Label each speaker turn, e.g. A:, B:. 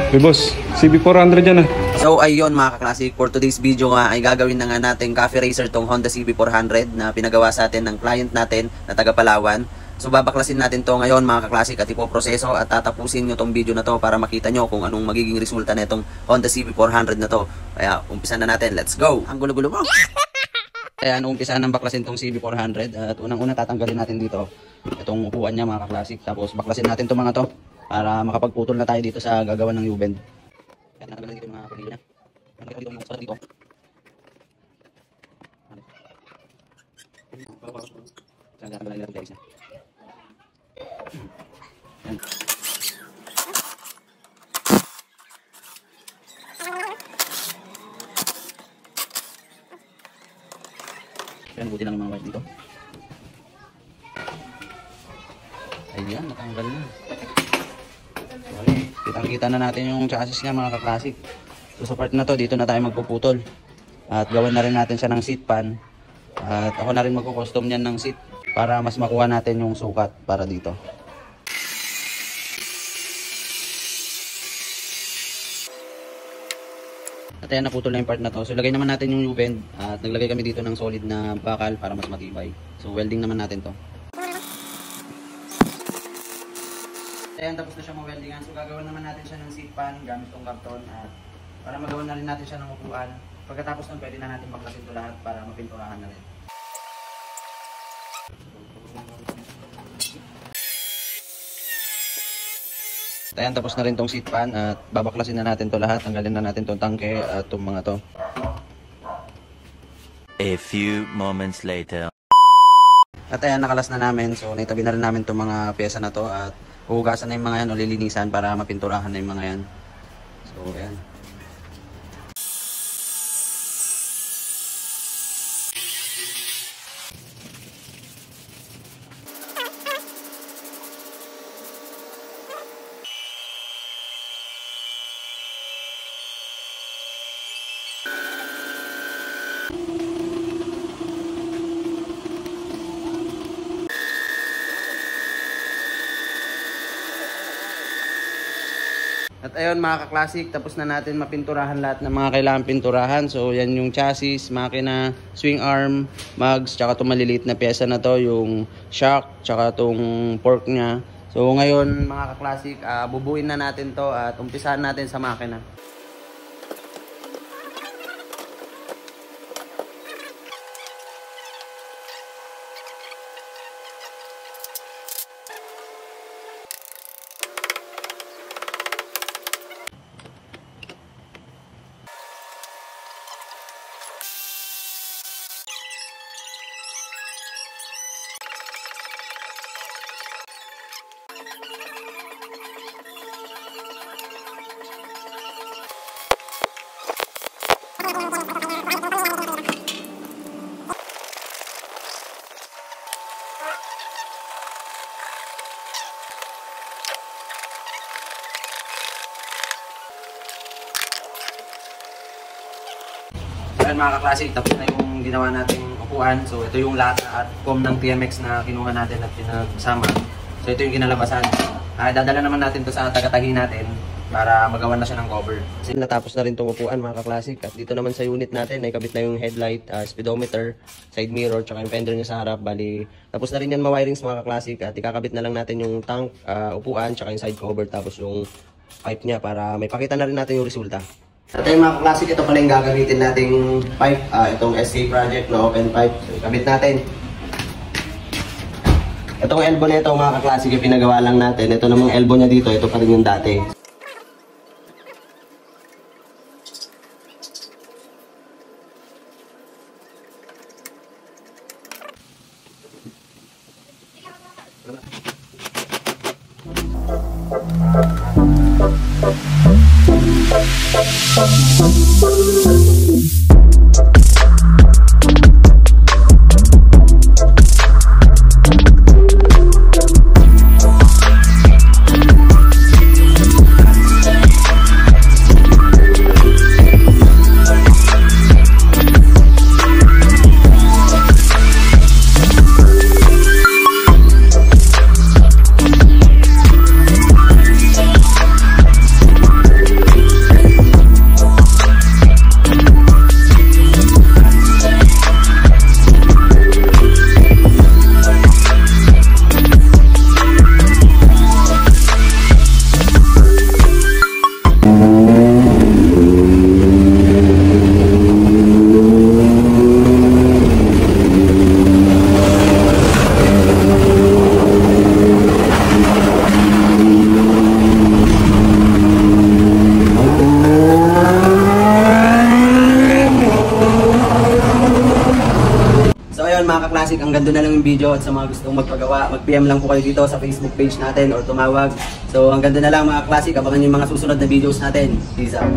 A: Hey boss, CB400 yan ah.
B: So ayun mga kaklasik, for today's video nga ay gagawin na nga natin coffee racer tong Honda CB400 na pinagawa sa atin ng client natin na taga Palawan. So babaklasin natin to ngayon mga kaklasik at ipoproseso at tatapusin nyo tong video na to para makita nyo kung anong magiging resulta na itong Honda CB400 na to. Kaya umpisa na natin, let's go! Ang gulo-gulo mo! Kaya umpisa ng baklasin tong CB400 at unang-una tatanggalin natin dito itong upuan niya mga kaklasik. Tapos baklasin natin itong mga to para makapagputol na tayo dito sa gagawa ng U-bend. Kaya natanggalan dito yung mga pagilid niya. Nakita dito yung mga dito. Kaya natanggalan nila itong legs niya. Kaya nabuti lang yung mga wires dito. Ayan, natanggal na. Kitang-kita na natin yung chassis niya mga kaklasik. So sa part na to, dito na tayo magpuputol. At gawin na rin natin siya ng seat pan. At ako na rin magko-custom niyan ng seat para mas makuha natin yung sukat para dito. At ayan, naputol na yung part na to. So lagay naman natin yung U-bend. At naglagay kami dito ng solid na bakal para mas matibay. So welding naman natin to. Ayan, tapos na siya ma-weldingan. So gagawin naman natin siya ng seat pan gamit tong karton at para magawa na rin natin siya ng upuan. Pagkatapos nun, pwede na natin baklasin ito lahat para mapinturahan na rin. Ayan, tapos na rin tong seat pan at babaklasin na natin to lahat. Tanggalin na natin tong tangke at itong mga to.
C: A few moments later.
B: At ayan, nakalas na namin. So naitabi na rin namin itong mga pyesa na to at huhugasan na yung mga yan o lilinisan para mapinturahan na yung mga yan. So ayan. At ayun mga kaklasik, tapos na natin mapinturahan lahat ng mga kailangan pinturahan. So yan yung chassis, makina, swing arm, mugs, tsaka itong maliliit na pyesa na to, yung shock, tsaka itong fork nya. So ngayon mga kaklasik, bubuin na natin to at umpisahan natin sa makina. Ayan mga kaklasik, tapos na yung ginawa nating upuan. So ito yung lata at foam ng TMX na kinuha natin at pinagsama. So ito yung kinalabasan. Dadala naman natin to sa tagatagi natin para magawa na siya ng cover. Kasi natapos na rin itong upuan mga kaklasik. At dito naman sa unit natin ay kabit na yung headlight, speedometer, side mirror, tsaka yung fender niya sa harap. Bali, tapos na rin yan ma-wirings mga kaklasik. At ikakabit na lang natin yung tank, upuan, tsaka yung side cover, tapos yung pipe niya para may pakita na rin natin yung resulta. At ayun mga kaklasik, ito pala yung gagamitin nating pipe, itong SK Project na open pipe. So ikabit natin. Itong elbow na ito mga kaklasik, yung pinagawa lang natin. Ito namang elbow niya dito, ito pa rin yung dati. hanggang doon na lang yung video at sa mga gustong magpagawa, mag-PM lang po kayo dito sa Facebook page natin or tumawag. So hanggang doon na lang mga classic, abangan yung mga susunod na videos natin. Peace out.